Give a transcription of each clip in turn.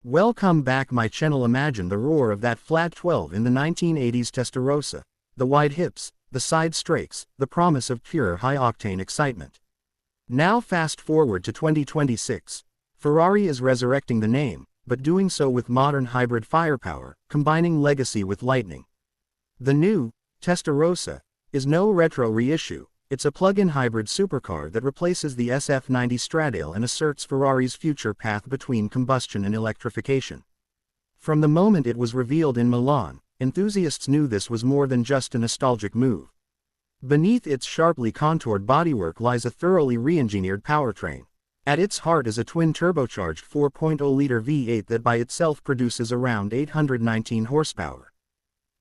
Welcome back my channel. Imagine the roar of that flat 12 in the 1980s Testarossa, the wide hips, the side strakes, the promise of pure high-octane excitement. Now fast forward to 2026. Ferrari is resurrecting the name, but doing so with modern hybrid firepower, combining legacy with lightning. The new Testarossa is no retro reissue. It's a plug-in hybrid supercar that replaces the SF90 Stradale and asserts Ferrari's future path between combustion and electrification. From the moment it was revealed in Milan, enthusiasts knew this was more than just a nostalgic move. Beneath its sharply contoured bodywork lies a thoroughly re-engineered powertrain. At its heart is a twin-turbocharged 4.0-liter V8 that by itself produces around 819 horsepower.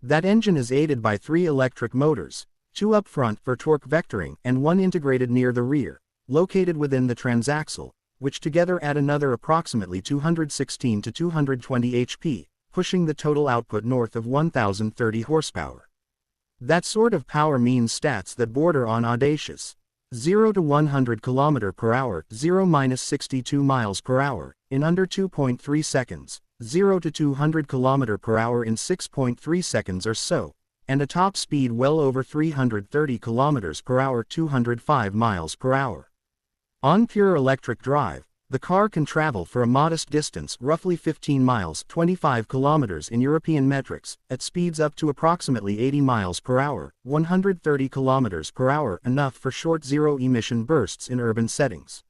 That engine is aided by 3 electric motors, 2 up front for torque vectoring and 1 integrated near the rear, located within the transaxle, which together add another approximately 216 to 220 HP, pushing the total output north of 1030 horsepower. That sort of power means stats that border on audacious. 0 to 100 km per hour, 0-62 miles per hour, in under 2.3 seconds, 0 to 200 km per hour in 6.3 seconds or so, and a top speed well over 330 km per hour, 205 miles per hour. On pure electric drive, the car can travel for a modest distance, roughly 15 miles, 25 kilometers in European metrics, at speeds up to approximately 80 miles per hour, 130 kilometers per hour, enough for short zero-emission bursts in urban settings.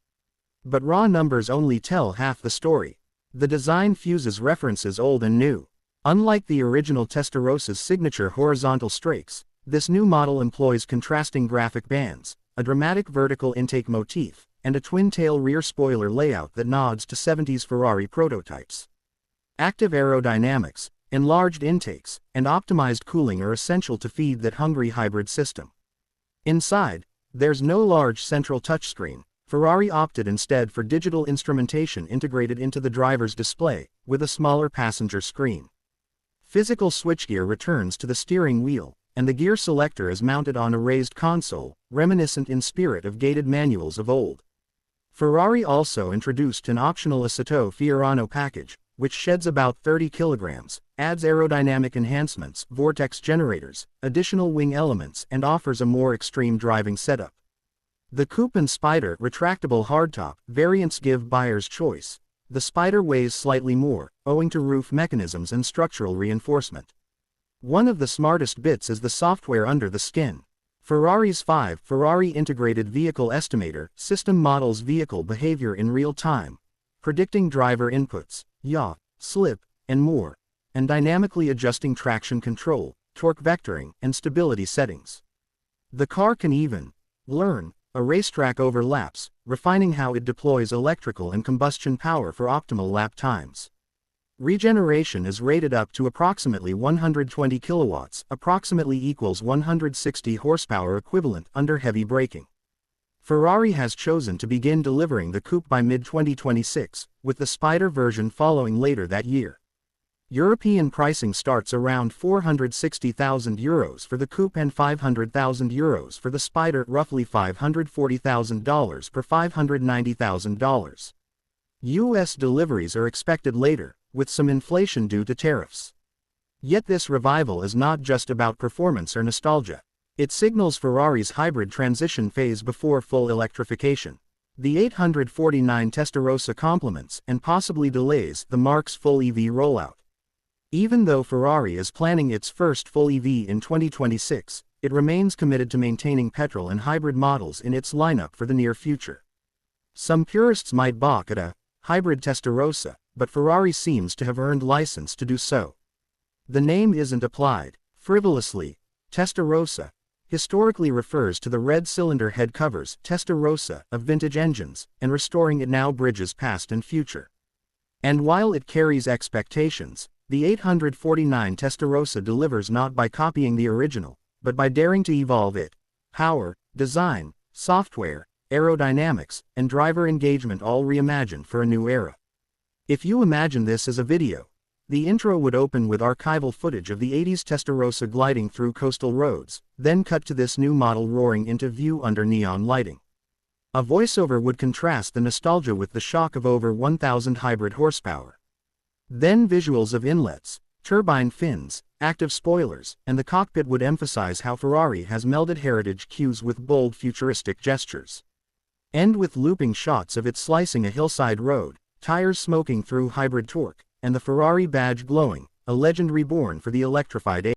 But raw numbers only tell half the story. The design fuses references old and new. Unlike the original Testarossa's signature horizontal strakes, this new model employs contrasting graphic bands, a dramatic vertical intake motif, and a twin-tail rear spoiler layout that nods to 70s Ferrari prototypes. Active aerodynamics, enlarged intakes, and optimized cooling are essential to feed that hungry hybrid system. Inside, there's no large central touchscreen. Ferrari opted instead for digital instrumentation integrated into the driver's display, with a smaller passenger screen. Physical switchgear returns to the steering wheel, and the gear selector is mounted on a raised console, reminiscent in spirit of gated manuals of old. Ferrari also introduced an optional Assetto Fiorano package, which sheds about 30 kilograms, adds aerodynamic enhancements, vortex generators, additional wing elements, and offers a more extreme driving setup. The Coupe and Spider retractable hardtop variants give buyers choice. The Spider weighs slightly more, owing to roof mechanisms and structural reinforcement. One of the smartest bits is the software under the skin. Ferrari's Ferrari Integrated Vehicle Estimator system models vehicle behavior in real time, predicting driver inputs, yaw, slip, and more, and dynamically adjusting traction control, torque vectoring, and stability settings. The car can even learn a racetrack over laps, refining how it deploys electrical and combustion power for optimal lap times. Regeneration is rated up to approximately 120 kilowatts, approximately equals 160 horsepower equivalent under heavy braking. Ferrari has chosen to begin delivering the coupe by mid-2026, with the Spider version following later that year. European pricing starts around €460,000 for the coupe and €500,000 for the Spider, roughly $540,000 per $590,000. US deliveries are expected later, with some inflation due to tariffs. Yet this revival is not just about performance or nostalgia. It signals Ferrari's hybrid transition phase before full electrification. The 849 Testarossa complements, and possibly delays, the marque's full EV rollout. Even though Ferrari is planning its first full EV in 2026, it remains committed to maintaining petrol and hybrid models in its lineup for the near future. Some purists might balk at a hybrid Testarossa, but Ferrari seems to have earned license to do so. The name isn't applied frivolously. Testarossa historically refers to the red cylinder head covers Testarossa of vintage engines, and restoring it now bridges past and future. And while it carries expectations, the 849 Testarossa delivers not by copying the original, but by daring to evolve it. Power, design, software, aerodynamics, and driver engagement all reimagined for a new era. If you imagine this as a video, the intro would open with archival footage of the 80s Testarossa gliding through coastal roads, then cut to this new model roaring into view under neon lighting. A voiceover would contrast the nostalgia with the shock of over 1,000 hybrid horsepower. Then visuals of inlets, turbine fins, active spoilers, and the cockpit would emphasize how Ferrari has melded heritage cues with bold futuristic gestures. End with looping shots of it slicing a hillside road, tires smoking through hybrid torque, and the Ferrari badge glowing, a legend reborn for the electrified age.